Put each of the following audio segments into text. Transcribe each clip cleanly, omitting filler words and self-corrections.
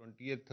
20th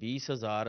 20,000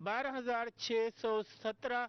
12,617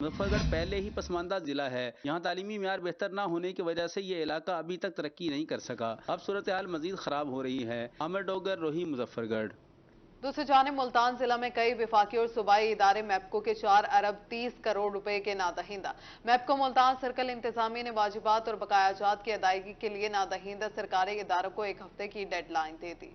Muzaffar گڑھ پہلے ہی پسماندہ ضلع ہے، یہاں تعلیمی معیار بہتر نہ ہونے کی وجہ سے یہ علاقہ ابھی تک ترقی نہیں کر سکا، اب صورتحال مزید خراب ہو رہی ہے۔ عامر ڈوگر، روہی، مظفر گڑھ۔ دوسری جانب ملتان ضلع میں کئی وفاقی اور صوبائی ادارے میپکو کے 4 ارب 30 کروڑ روپے کے نادہندہ۔ میپکو ملتان سرکل انتظامیہ نے واجبات اور بقایا جات کی ادائیگی کے لیے نادہندہ سرکاری اداروں کو 1 ہفتے کی ڈیڈ لائن دے دی۔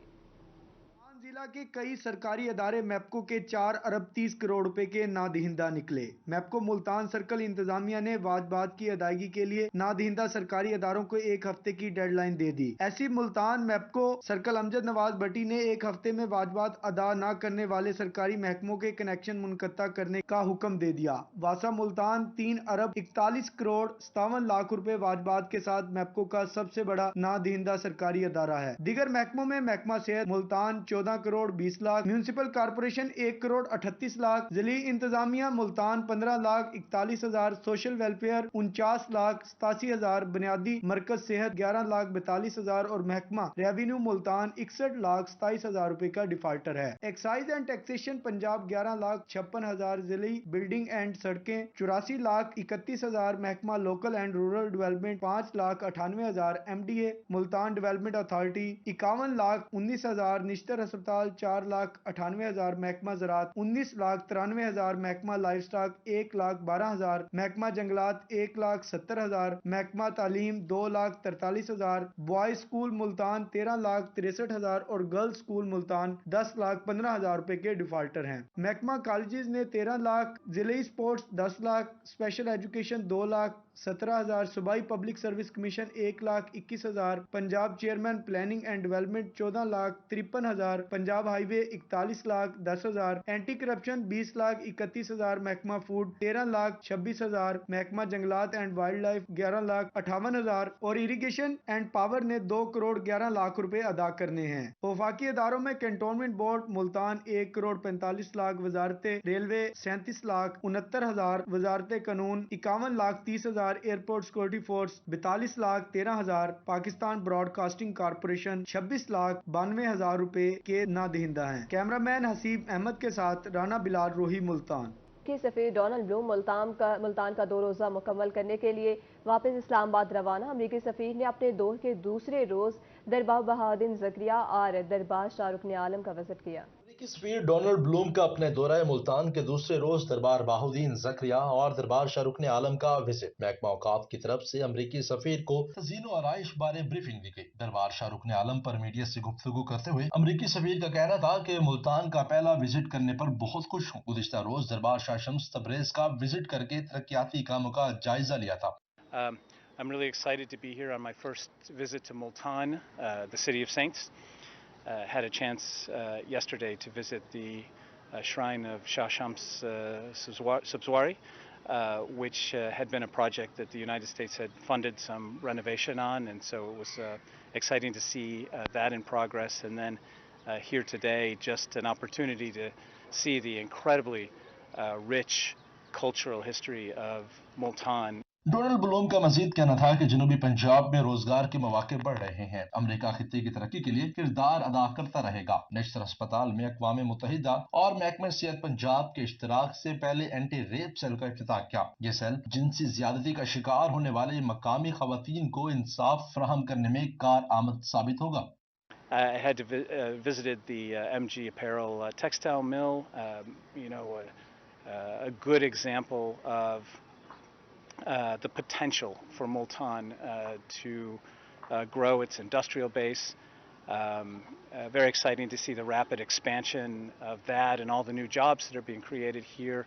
ضلع کے کئی سرکاری ادارے میپکو کے 4 ارب 30 کروڑ روپے کے نادہندہ نکلے۔ میپکو ملتان سرکل انتظامیہ نے واجبات کی ادائیگی کے لیے نادہندہ سرکاری اداروں کو 1 ہفتے کی ڈیڈ لائن دے دی۔ ایسی ملتان میپکو سرکل امجد نواز بٹی نے 1 ہفتے میں واجبات ادا نہ کرنے والے سرکاری محکموں کے کنیکشن منقطع کرنے کا حکم دے دیا۔ واسا ملتان 3 ارب 41 کروڑ 57 لاکھ روپے واجبات کے ساتھ میپکو کا سب سے بڑا نادہندہ سرکاری ادارہ ہے۔ دیگر محکموں میں محکمہ صحت ملتان 14 کروڑ 20 لاکھ، میونسپل کارپوریشن 1 کروڑ 38 لاکھ، ضلعی انتظامیہ ملتان 15 لاکھ 41 ہزار، سوشل ویلفیئر 49 لاکھ 87 ہزار، بنیادی مرکز صحت 11 لاکھ 42 ہزار اور محکمہ ریونیو ملتان 61 لاکھ 27 ہزار روپے کا ڈیفالٹر ہے۔ Excise and taxation Punjab 11 lakh 56 ہزار، ضلعی بلڈنگ اینڈ سڑکیں 84 لاکھ 31 ہزار، محکمہ local and rural development 5 lakh 98 ہزار، M D A Multan development authority 51 lakh 19 ہزار، نشتر ہسپتال 4 لاکھ 98 ہزار، محکمہ زراعت 19 لاکھ 93 ہزار، محکمہ لائف سٹاک 1 لاکھ 12 ہزار، محکمہ جنگلات 1 لاکھ 70 ہزار، محکمہ تعلیم 2 لاکھ 43 ہزار، بوائز اسکول ملتان 13 لاکھ 63 ہزار اور گرلز اسکول ملتان 10 لاکھ 15 ہزار روپے کے ڈیفالٹر ہیں۔ محکمہ کالجز نے 13 لاکھ، ضلعی sports 10 lakh, special education 2 lakh 17 ہزار، صوبائی پبلک سروس کمیشن 1 لاکھ 21 ہزار، Punjab chairman planning and development 14 lakh 53 ہزار، پنجاب ہائی وے 41 لاکھ 10 ہزار، اینٹی کرپشن 20 لاکھ 31 ہزار، محکمہ فوڈ 13 لاکھ 26 ہزار، محکمہ جنگلات اینڈ وائلڈ لائف 11 لاکھ 58 ہزار اور اریگیشن اینڈ پاور نے 2 کروڑ 11 لاکھ روپے ادا کرنے ہیں۔ وفاقی اداروں میں کنٹونمنٹ بورڈ ملتان 1 کروڑ 45 لاکھ، وزارت ریلوے 37 لاکھ 69 ہزار، وزارت قانون 51 لاکھ 30 ہزار، ایئرپورٹ سیکورٹی فورس 42 لاکھ 13 ہزار، Pakistan broadcasting corporation 26 lakh 92 ہزار روپے کے نادہندہ ہیں۔ کیمرامین حسیب احمد کے ساتھ رانا بلال، روہی، ملتان۔ کی سفیر ڈونلڈ بلوم ملتان کا 2 روزہ مکمل کرنے کے لیے واپس اسلام آباد روانہ۔ امریکی سفیر نے اپنے دور کے دوسرے روز دربار بہاؤدین زکریا اور دربار شاہ رکن عالم کا وزٹ کیا۔ امریکی سفیر ڈونلڈ بلوم کا اپنے دورہ ملتان کے دوسرے روز دربار بہاؤدین زکریا اور دربار شاہ رکن عالم کا وزٹ۔ محکمہ اوقاف کی طرف سے امریکی سفیر کو تزئین و آرائش بارے بریفنگ دی گئی۔ دربار شاہ رکن عالم پر میڈیا سے گفتگو کرتے ہوئے امریکی سفیر کا کہنا تھا کہ ملتان کا پہلا وزٹ کرنے پر بہت خوش ہوں۔ گزشتہ روز دربار شاہ شمس تبریز کا وزٹ کر کے ترقیاتی کاموں کا جائزہ لیا تھا۔ I'm really excited to be here on my first visit to Multan, the city of saints. Had a chance yesterday to visit the shrine of Shah Shams Subswari, which had been a project that the United States had funded some renovation on, and so it was exciting to see that in progress. And then here today, just an opportunity to see the incredibly rich cultural history of Multan. Donald بلوم کا مزید کہنا تھا کہ جنوبی پنجاب میں روزگار کے مواقع بڑھ رہے ہیں۔ امریکہ خطے کی ترقی کے لیے کردار ادا کرتا رہے گا۔ نشتر ہسپتال میں اقوام متحدہ اور محکمہ صحت پنجاب کے اشتراک سے پہلے اینٹی ریپ سیل کا افتتاح کیا۔ یہ سیل جنسی زیادتی کا شکار ہونے والے مقامی خواتین کو انصاف فراہم کرنے میں کارآمد ثابت ہوگا۔ I had visited the MG Apparel textile mill, a good example of the potential for Multan to grow its industrial base. Very exciting to see the rapid expansion of that and all the new jobs that are being created here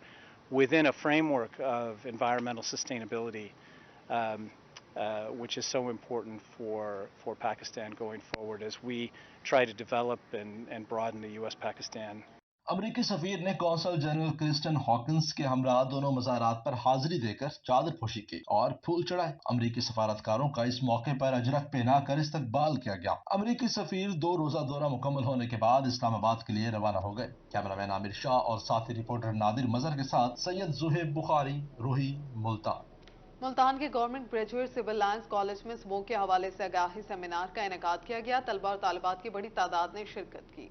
within a framework of environmental sustainability, which is so important for Pakistan going forward as we try to develop and broaden the US-Pakistan. امریکی سفیر نے قونصل general کرسٹن Hawkins کے ہمراہ دونوں مزارات پر حاضری دے کر چادر پوشی کی اور پھول چڑھائے۔ امریکی سفارتکاروں کا اس موقع پر اجرک پہنا کر استقبال کیا گیا۔ امریکی سفیر 2 روزہ دورہ مکمل ہونے کے بعد اسلام آباد کے لیے روانہ ہو گئے۔ کیمرامین عامر شاہ اور ساتھی رپورٹر نادر مظہر کے ساتھ سید زہیب بخاری، روہی، ملتان۔ ملتان کے government graduate civil lines college میں اسموک کے حوالے سے آگاہی سیمینار کا انعقاد کیا گیا۔ طلبہ اور طالبات کی بڑی تعداد نے شرکت کی۔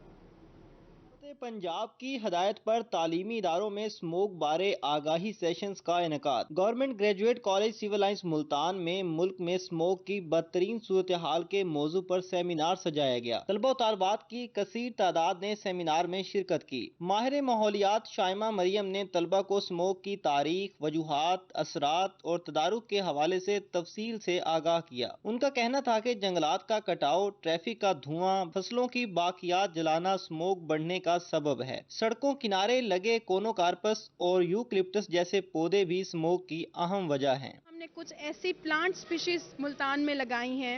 پنجاب کی ہدایت پر تعلیمی اداروں میں اسموک بارے آگاہی سیشنز کا انعقاد۔ Government graduate college civil lines Multan میں ملک میں اسموک کی بدترین صورتحال کے موضوع پر سیمینار سجایا گیا۔ طلباء و طالبات کی کثیر تعداد نے سیمینار میں شرکت کی۔ ماہر ماحولیات شائمہ مریم نے طلباء کو اسموک کی تاریخ، وجوہات، اثرات اور تدارک کے حوالے سے تفصیل سے آگاہ کیا۔ ان کا کہنا تھا کہ جنگلات کا کٹاؤ، ٹریفک کا دھواں، فصلوں کی باقیات جلانا اسموک بڑھنے کا سبب ہے۔ سڑکوں کنارے لگے کونوکارپس اور یوکلپٹس جیسے پودے بھی اسموک کی اہم وجہ ہیں۔ ہم نے کچھ ایسی پلانٹ سپیشیز ملتان میں لگائی ہیں،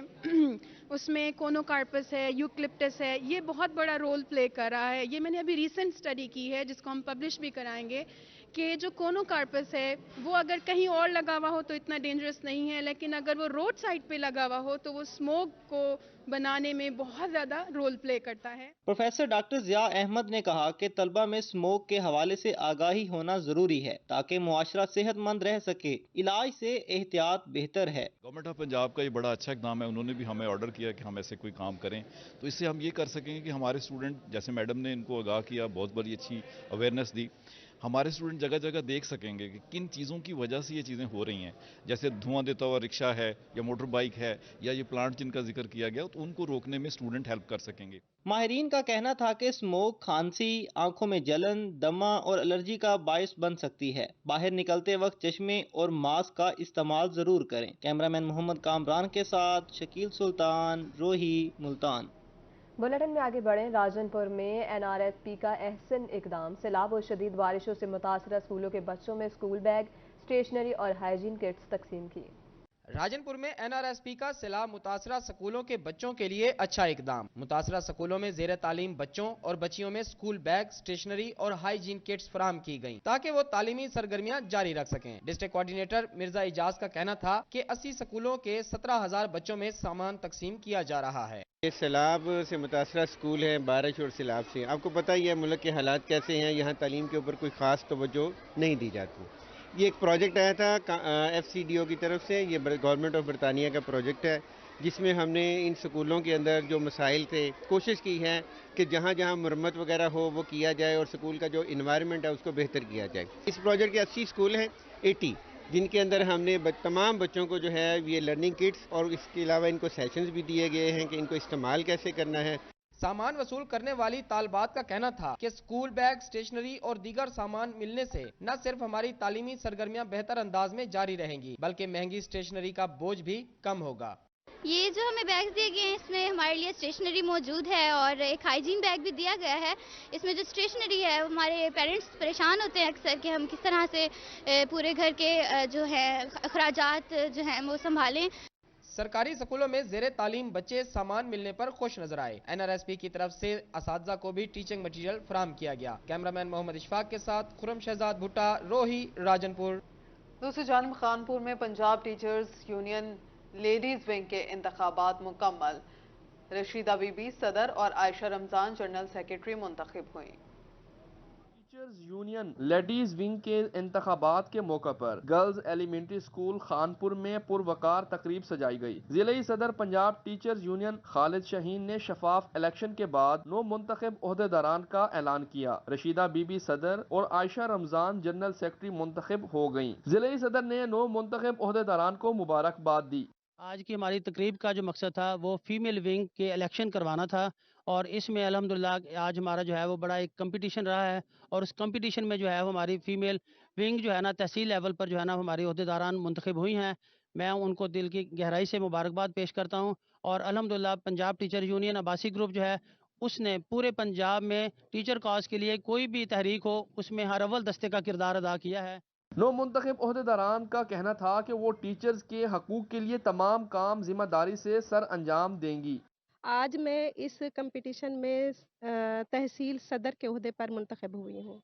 اس میں کونوکارپس ہے، یوکلپٹس ہے، یہ بہت بڑا رول پلے کر رہا ہے۔ یہ میں نے ابھی ریسنٹ اسٹڈی کی ہے جس کو ہم پبلش بھی کرائیں گے کہ جو کونوکارپس ہے وہ اگر کہیں اور لگا ہوا ہو تو اتنا ڈینجرس نہیں ہے، لیکن اگر وہ روڈ سائڈ پہ لگا ہوا ہو تو وہ اسموک کو بنانے میں بہت زیادہ رول پلے کرتا ہے۔ پروفیسر ڈاکٹر ضیاء احمد نے کہا کہ طلبہ میں اسموک کے حوالے سے آگاہی ہونا ضروری ہے تاکہ معاشرہ صحت مند رہ سکے۔ علاج سے احتیاط بہتر ہے۔ گورنمنٹ آف پنجاب کا یہ بڑا اچھا اقدام ہے، انہوں نے بھی ہمیں آرڈر کیا کہ ہم ایسے کوئی کام کریں، تو اس سے ہم یہ کر سکیں گے کہ ہمارے اسٹوڈنٹ، جیسے میڈم نے ان کو آگاہ کیا، بہت بڑی اچھی اویئرنیس دی، ہمارے اسٹوڈنٹ جگہ جگہ دیکھ سکیں گے کہ کن چیزوں کی وجہ سے یہ چیزیں ہو رہی ہیں، جیسے دھواں دیتا ہوا رکشہ ہے یا موٹر بائک ہے یا یہ پلانٹ جن کا ذکر کیا گیا، تو ان کو روکنے میں اسٹوڈنٹ ہیلپ کر سکیں گے۔ ماہرین کا کہنا تھا کہ اسموک کھانسی، آنکھوں میں جلن، دمہ اور الرجی کا باعث بن سکتی ہے۔ باہر نکلتے وقت چشمے اور ماسک کا استعمال ضرور کریں۔ کیمرامین محمد کامران کے ساتھ شکیل سلطان، روہی، ملتان۔ بلیٹن میں آگے بڑھیں۔ راجن پور میں این آر ایس پی کا احسن اقدام، سیلاب و شدید بارشوں سے متاثرہ اسکولوں کے بچوں میں اسکول بیگ، اسٹیشنری اور ہائیجین کٹس تقسیم کی۔ راجن پور میں این آر ایس پی کا سیلاب متاثرہ سکولوں کے بچوں کے لیے اچھا اقدام۔ متاثرہ سکولوں میں زیر تعلیم بچوں اور بچیوں میں اسکول بیگ، اسٹیشنری اور ہائیجین کٹس فراہم کی گئیں تاکہ وہ تعلیمی سرگرمیاں جاری رکھ سکیں۔ ڈسٹرکٹ کوارڈینیٹر مرزا اعجاز کا کہنا تھا کہ 80 سکولوں کے 17,000 بچوں میں سامان تقسیم کیا جا رہا ہے۔ یہ سیلاب سے متاثرہ اسکول ہیں، بارش اور سیلاب سے، آپ کو پتہ ہی ہے ملک کے حالات کیسے ہیں، یہاں تعلیم کے اوپر کوئی خاص توجہ نہیں دی جاتی۔ یہ ایک پروجیکٹ آیا تھا ایف سی ڈی او کی طرف سے، یہ گورنمنٹ آف برطانیہ کا پروجیکٹ ہے، جس میں ہم نے ان سکولوں کے اندر جو مسائل تھے کوشش کی ہے کہ جہاں جہاں مرمت وغیرہ ہو وہ کیا جائے اور سکول کا جو انوائرمنٹ ہے اس کو بہتر کیا جائے۔ اس پروجیکٹ کے 80 سکول ہیں، 80 جن کے اندر ہم نے تمام بچوں کو جو ہے یہ لرننگ کٹس اور اس کے علاوہ ان کو سیشنز بھی دیے گئے ہیں کہ ان کو استعمال کیسے کرنا ہے۔ سامان وصول کرنے والی طالبات کا کہنا تھا کہ اسکول بیگ، اسٹیشنری اور دیگر سامان ملنے سے نہ صرف ہماری تعلیمی سرگرمیاں بہتر انداز میں جاری رہیں گی بلکہ مہنگی اسٹیشنری کا بوجھ بھی کم ہوگا۔ یہ جو ہمیں بیگز دیے گئے ہیں اس میں ہمارے لیے اسٹیشنری موجود ہے اور ایک ہائیجین بیگ بھی دیا گیا ہے۔ اس میں جو اسٹیشنری ہے ہمارے پیرنٹس پریشان ہوتے ہیں اکثر کہ ہم کس طرح سے پورے گھر کے جو ہے اخراجات جو ہیں وہ سنبھالیں۔ سرکاری سکولوں میں زیر تعلیم بچے سامان ملنے پر خوش نظر آئے۔ این آر ایس پی کی طرف سے اساتذہ کو بھی ٹیچنگ مٹیریل فراہم کیا گیا۔ کیمرامین محمد اشفاق کے ساتھ خرم شہزاد بھٹا، روہی، راجن پور۔ دوسری جانب خانپور میں Punjab teachers union ladies wing کے انتخابات مکمل، رشیدہ بی بی صدر اور عائشہ رمضان جنرل سیکرٹری منتخب ہوئیں۔ ٹیچرز یونین لیڈیز ونگ کے انتخابات کے موقع پر گرلز ایلیمنٹری اسکول خانپور میں پروقار تقریب سجائی گئی۔ ضلعی صدر پنجاب ٹیچرز یونین خالد شاہین نے شفاف الیکشن کے بعد 9 منتخب عہدیداران کا اعلان کیا۔ رشیدہ بی بی صدر اور عائشہ رمضان جنرل سیکرٹری منتخب ہو گئیں۔ ضلعی صدر نے 9 منتخب عہدیداران کو مبارکباد دی۔ آج کی ہماری تقریب کا جو مقصد تھا وہ فیمیل ونگ کے الیکشن کروانا تھا اور اس میں الحمدللہ آج ہمارا جو ہے وہ بڑا ایک کمپٹیشن رہا ہے اور اس کمپٹیشن میں جو ہے وہ ہماری فیمیل ونگ جو ہے نا تحصیل لیول پر جو ہے نا ہماری عہدیداران منتخب ہوئی ہیں۔ میں ان کو دل کی گہرائی سے مبارکباد پیش کرتا ہوں اور الحمدللہ Punjab teacher union Abbasi group جو ہے اس نے پورے پنجاب میں ٹیچر کاز کے لیے کوئی بھی تحریک ہو اس میں ہر اول دستے کا کردار ادا کیا ہے۔ 9 منتخب عہدیداران کا کہنا تھا کہ وہ ٹیچرز کے حقوق کے لیے تمام کام ذمہ داری سے سر انجام دیں گی۔ آج میں اس کمپٹیشن میں تحصیل صدر کے عہدے پر منتخب ہوئی ہوں۔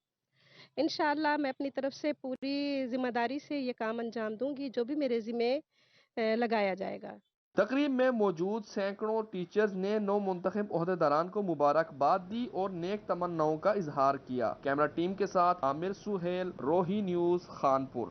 انشاءاللہ میں اپنی طرف سے پوری ذمہ داری سے یہ کام انجام دوں گی جو بھی میرے ذمہ لگایا جائے گا۔ تقریب میں موجود سینکڑوں ٹیچرز نے 9 منتخب عہدیداران کو مبارکباد دی اور نیک تمناؤں کا اظہار کیا۔ کیمرہ ٹیم کے ساتھ عامر سہیل، روہی نیوز، خانپور۔